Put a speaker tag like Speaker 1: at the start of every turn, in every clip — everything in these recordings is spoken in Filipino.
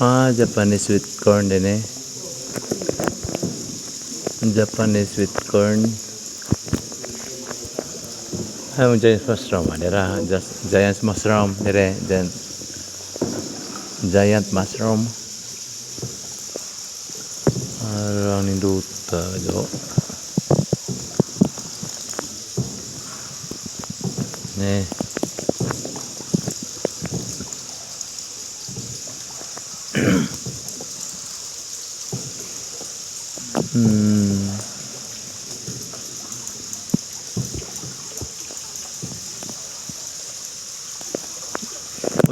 Speaker 1: Ah, Japanese sweet corn din eh. Japanese sweet corn. Ay, mo giant mushroom. Dira, just giant mushroom. Dire, giant mushroom. Arang ni duta jo. Ne.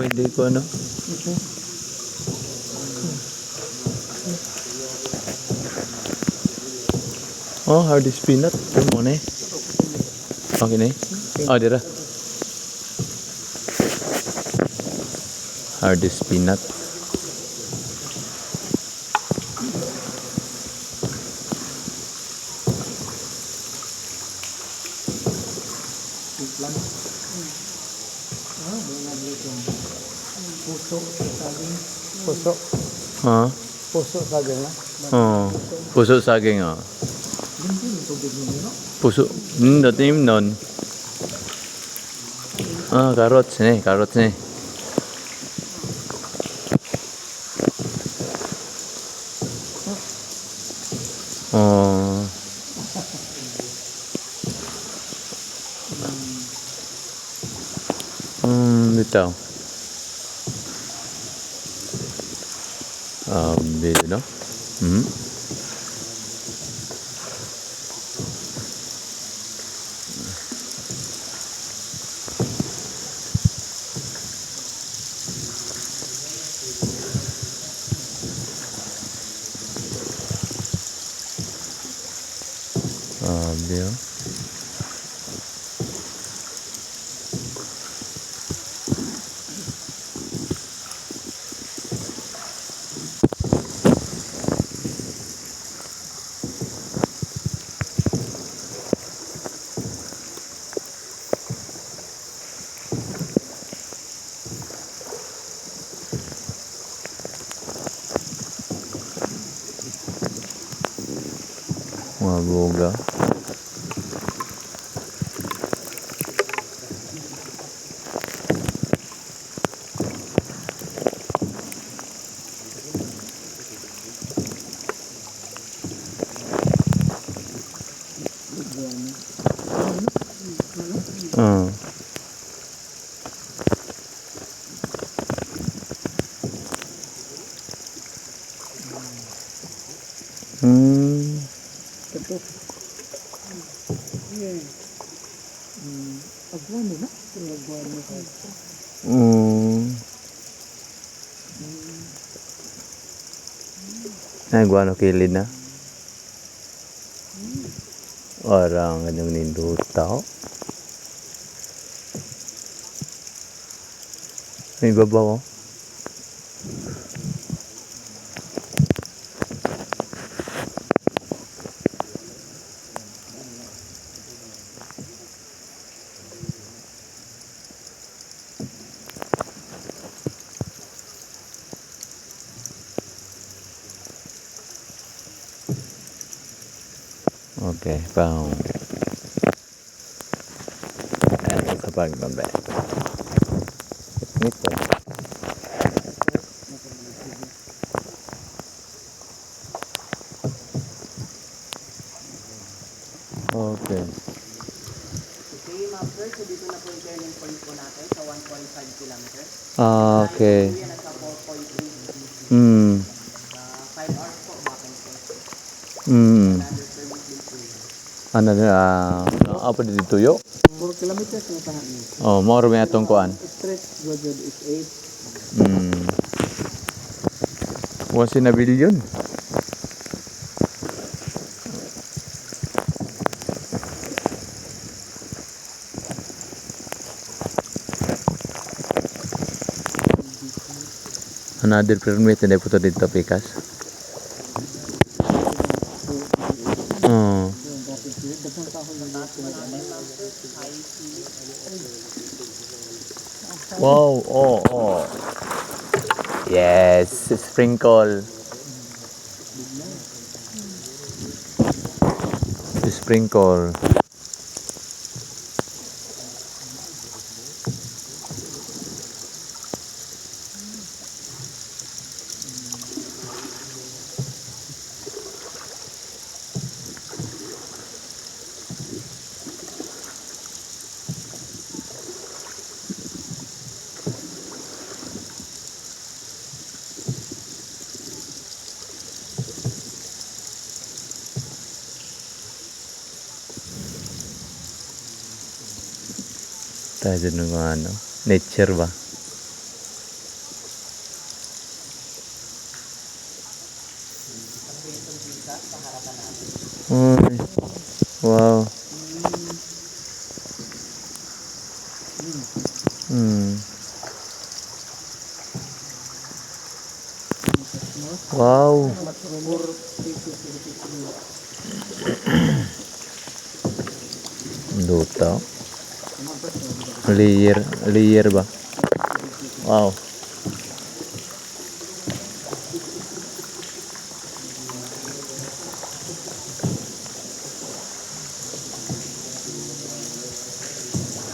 Speaker 1: Pwede ko ano? Oh, hardest peanut. Ito mo na eh. Okay na eh. Oh, dira. Hardest peanut.
Speaker 2: Puso.
Speaker 1: Ha?
Speaker 2: Puso saging na.
Speaker 1: Oh. Puso saging oh. Puso. Dating nun. Ah, carrots ni, carrots ni. Oh. Bitaw. Bili no? Bili no? Mga buga.
Speaker 2: Ito. Yeah. Agwan na. Agwan na.
Speaker 1: Ay, guano kilid na. Orang kanyang ninduta. May babaw oh. Okay, found. Ayan, sa pagbabe. Nito. Okay.
Speaker 3: Okay, ma'am sir, so dito na po yung turning point po natin sa 1.5 kilometers.
Speaker 1: Okay.
Speaker 3: Yan ang sa 4.8. 5 hours po, bakit po. Another permit din po yun.
Speaker 1: Ano na, apa dito tuyo?
Speaker 2: 4 kilometers na tahan niyo.
Speaker 1: Oh, more may atong kuan.
Speaker 2: Stretch Godod is 8.
Speaker 1: Once in a billion. Another permit na po dito pikas. Wow, oh. Yes, sprinkle. Sprinkle. Tayo dun ng mga ano, nature ba? Uy, wow. Wow. Luto. Layer ba? Wow.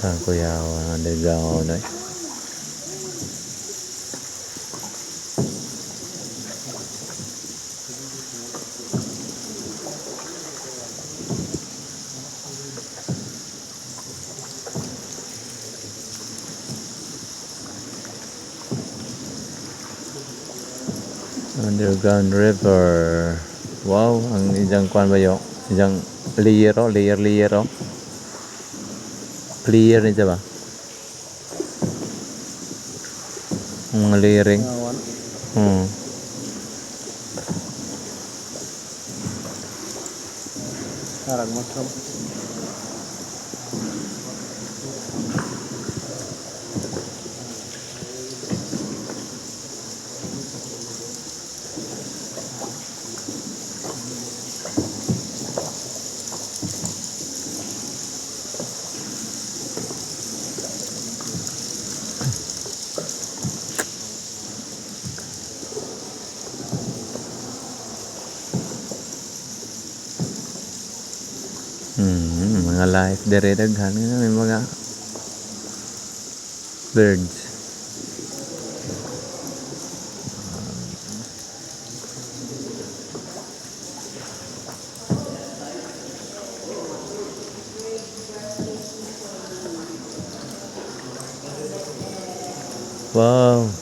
Speaker 1: Saan kuya ako? Underground ako na. Underground river. Wow, ang isang kuan ba yun? Isang layer oh, layer oh. Clear ni ba? Ang mga layering.
Speaker 2: Ngawan. Harag mushroom.
Speaker 1: Mga life dire daghan nga may mga birds. Wow.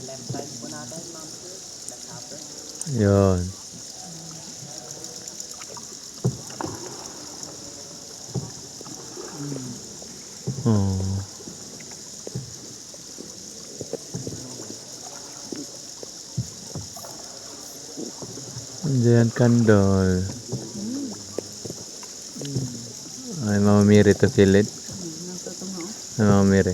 Speaker 3: Left side po natin, ma'am. Left upper.
Speaker 1: Yun. Oh. Diyan candle. Ay, Mama Miri to feel it. Ay, Mama Miri.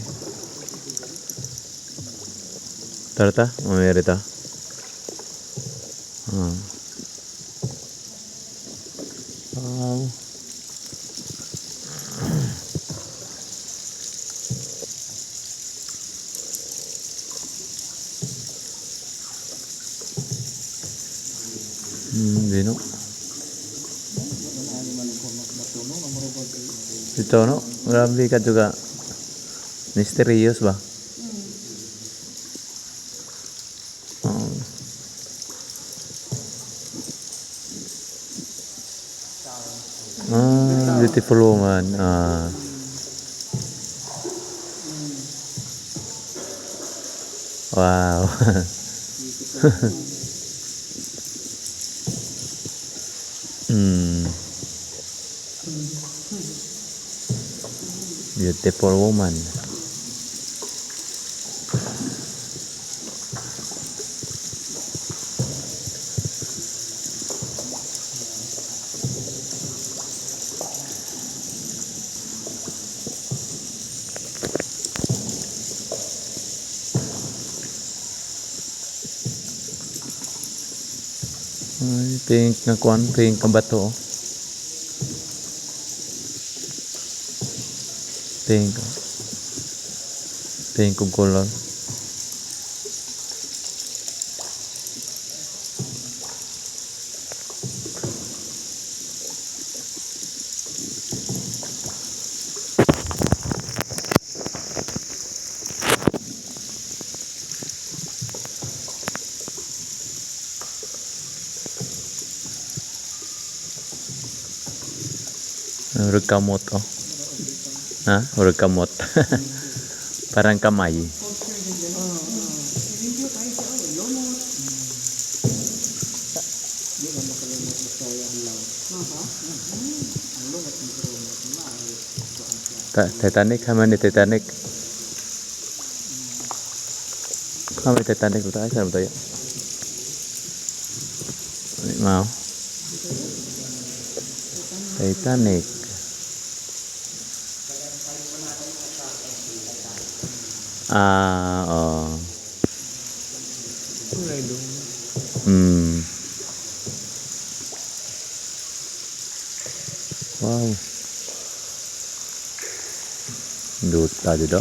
Speaker 1: Tarta? Mama Miri to. Wow. Dino. Ito no, grabe ka juga. Mysterious ba? Beautiful woman. Wow. Hmm. Beautiful woman. Ay, pink na kuan, pink ang bato. Oh. Pink. Pink kong color. Urag kamot, oh. Ha? Urag kamot. Parang kamay.
Speaker 2: Di na makalimot na saya ang law. Ang lungat ng kurunot na ay kuan siya.
Speaker 1: Titanic, haman ni Titanic. Haman Titanic ito ay saan mo tayo? Ay, mau. Titanic. Ah, oh.
Speaker 2: Kulay dong.
Speaker 1: Hmm. Wow. Duta juga.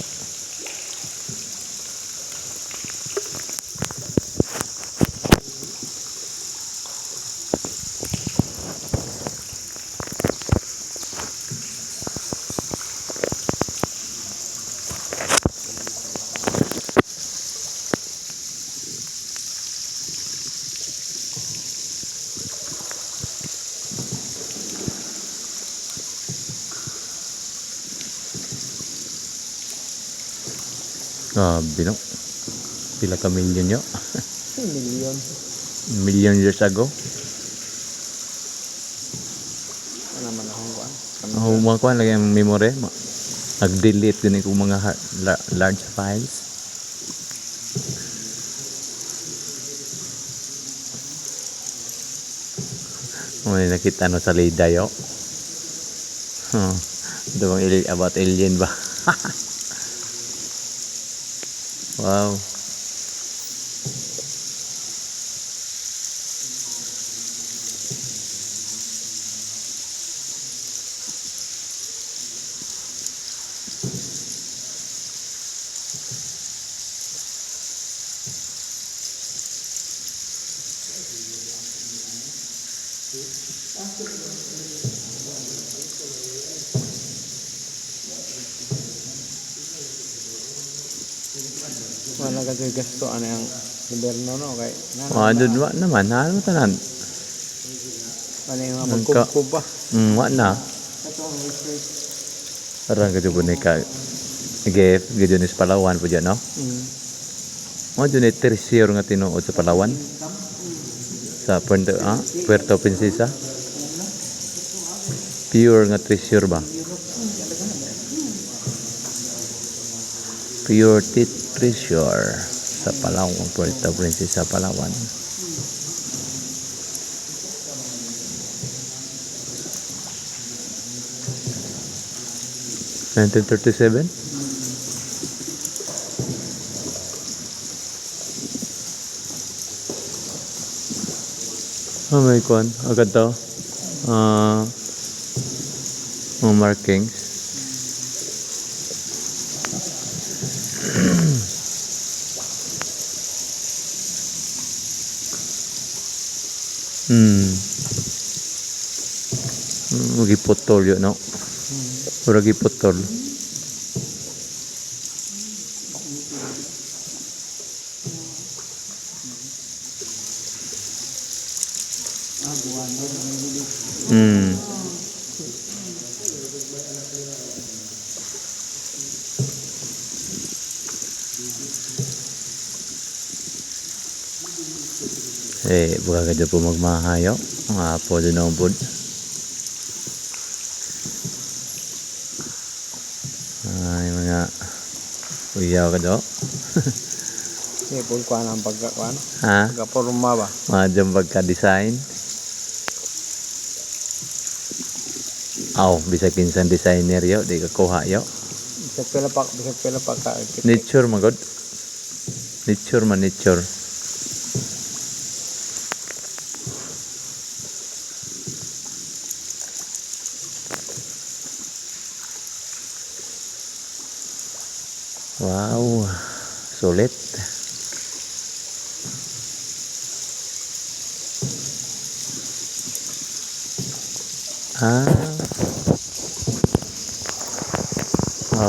Speaker 1: Grabe no. Pila ka million yo.
Speaker 2: Million.
Speaker 1: Million years ago.
Speaker 2: Ano naman akong kuan?
Speaker 1: Oh, mga kuan lagi ang memory. Nag-delete din ko mga large files. May nakita no sa Lida yo. Huh. Ito bang about alien ba? Wow.
Speaker 2: Wala kasi gasto ano yung gobyerno no kay
Speaker 1: Oh, dun wa naman. Ano tanan?
Speaker 2: ano yung
Speaker 1: Ang
Speaker 2: magkubkub ba?
Speaker 1: Wa na.
Speaker 2: Ito ang research.
Speaker 1: Parang kadyo boneka. Gif, gadyo ni sa Palawan po dyan, no? Mo dyan ni tertiary nga tinuod sa Palawan. Sa Puerto Princesa. Pure nga treasure ba? Pure treasure sa Palawan, Puerto Princesa, Palawan. (1937) Oh my god, agad to. Mga markings. Giputol yun, no? Pura giputol. Buka ka dyan po magmahayo. Mga po dyan ang bud. Ay, mga uyaw ka dyan.
Speaker 2: Sige, pun kuha ng pagkakuha.
Speaker 1: Ha?
Speaker 2: Pagkaporma ba?
Speaker 1: Mga dyan pagka-design. Aw, bisa kinsan designer yo. Di ka kuha yo.
Speaker 2: Bisa pila pa ka.
Speaker 1: Nature magod. Nature man, nature. Wow, sulit. Ah,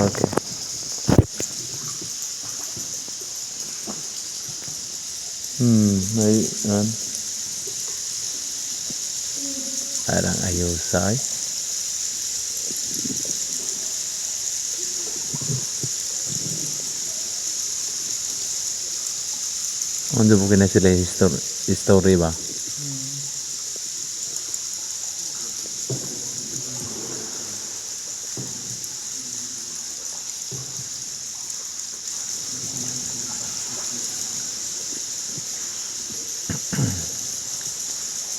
Speaker 1: okay. May parang ayusay. Ano po na sila history ba?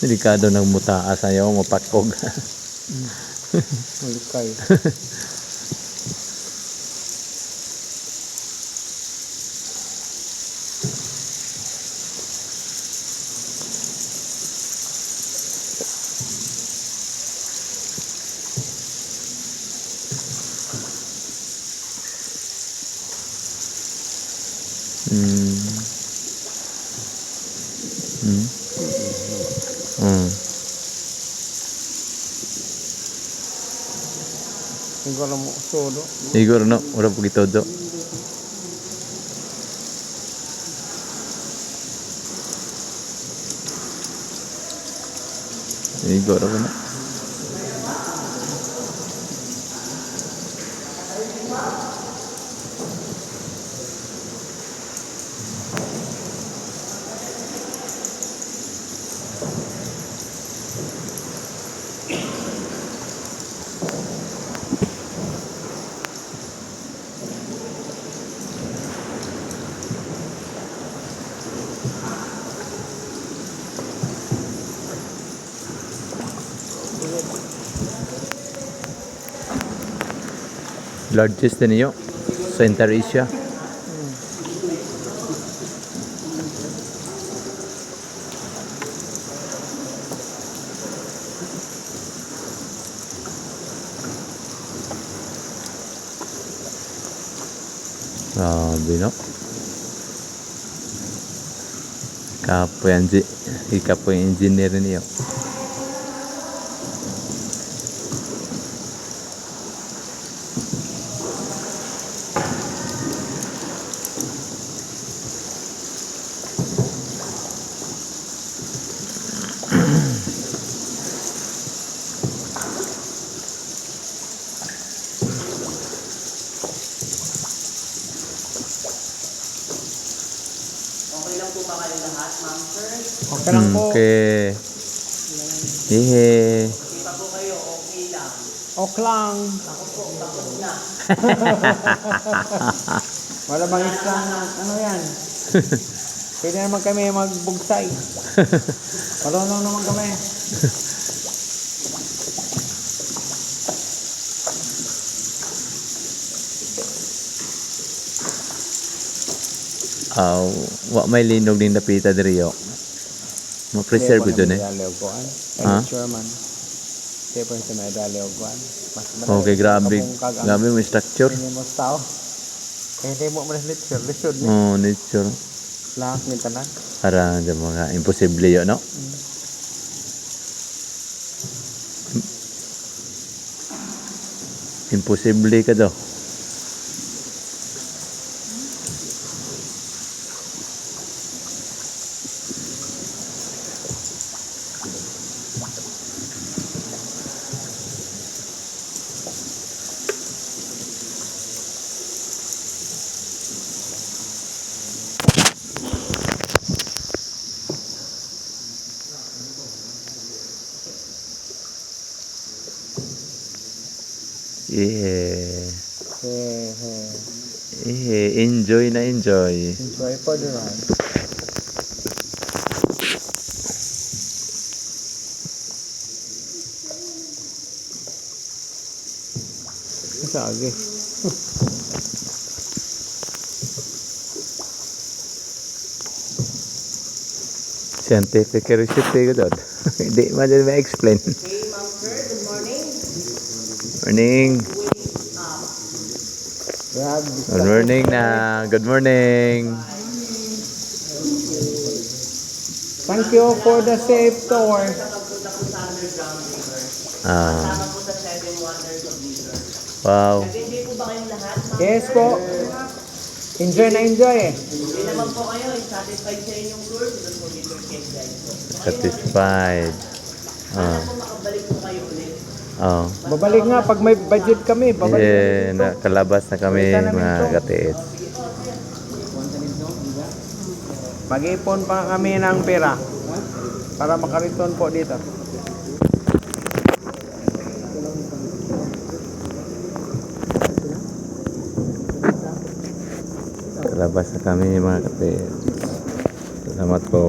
Speaker 1: Delikado ng mutaas ayaw mapakog.
Speaker 2: Malikay. Siguro mo sodo.
Speaker 1: Siguro no, ora po todo. Siguro ko na. Largest din niyo. Center Asia. Grabe no. Kapo yung engineer niyo.
Speaker 3: Okay lang po ba kayo lahat, ma'am, sir?
Speaker 2: Okay lang po.
Speaker 1: Okay. Hehe.
Speaker 3: Okay pa po kayo, okay lang.
Speaker 2: Okay lang.
Speaker 3: Ako po, tapos na.
Speaker 2: Wala bang isang ano yan? Pwede naman kami magbugsay. Marunong naman kami.
Speaker 1: Wa may linog din napita diri yo. Ma-preserve ko dyan eh. Ha?
Speaker 2: Chairman. Kaya po ito may dali o kuhan.
Speaker 1: Okay, grabe. Grabe may structure.
Speaker 2: Hindi mo tao. Kaya hindi mo manas lecture. Lisod ni.
Speaker 1: Oh, nature.
Speaker 2: Lahat ni tanan.
Speaker 1: Para dyan mga imposible yun, no? Imposible ka daw. Yeah. Enjoy na enjoy.
Speaker 2: Enjoy po the ride. Sagi.
Speaker 1: Scientific recipe ko doon. Hindi man din ma-explain.
Speaker 3: Okay, Ma'am Sir, good morning.
Speaker 1: Morning.
Speaker 2: Grab.
Speaker 1: Good morning na. Good morning.
Speaker 2: Thank you for the safe tour.
Speaker 3: Sa pagpunta po sa underground river.
Speaker 1: Ah,
Speaker 3: Kasama po sa 7 wonders of river.
Speaker 1: wow.
Speaker 3: Nag-enjoy po ba kayong lahat, Ma'am
Speaker 2: Yes
Speaker 3: Sir?
Speaker 2: po. Enjoy na enjoy eh.
Speaker 3: Hindi naman po kayo, satisfied sa inyong tour, doon po dito Cave Guide po.
Speaker 1: Satisfied.
Speaker 3: Sana
Speaker 1: Ah.
Speaker 3: po makabalik po kayo ulit.
Speaker 1: Oh.
Speaker 2: Babalik nga pag may budget kami. Babalik
Speaker 1: Eh, nakalabas na kami mga katiit.
Speaker 2: Mag-ipon pa kami ng pera para makariton po dito.
Speaker 1: Nakalabas na kami mga katiit. Salamat po.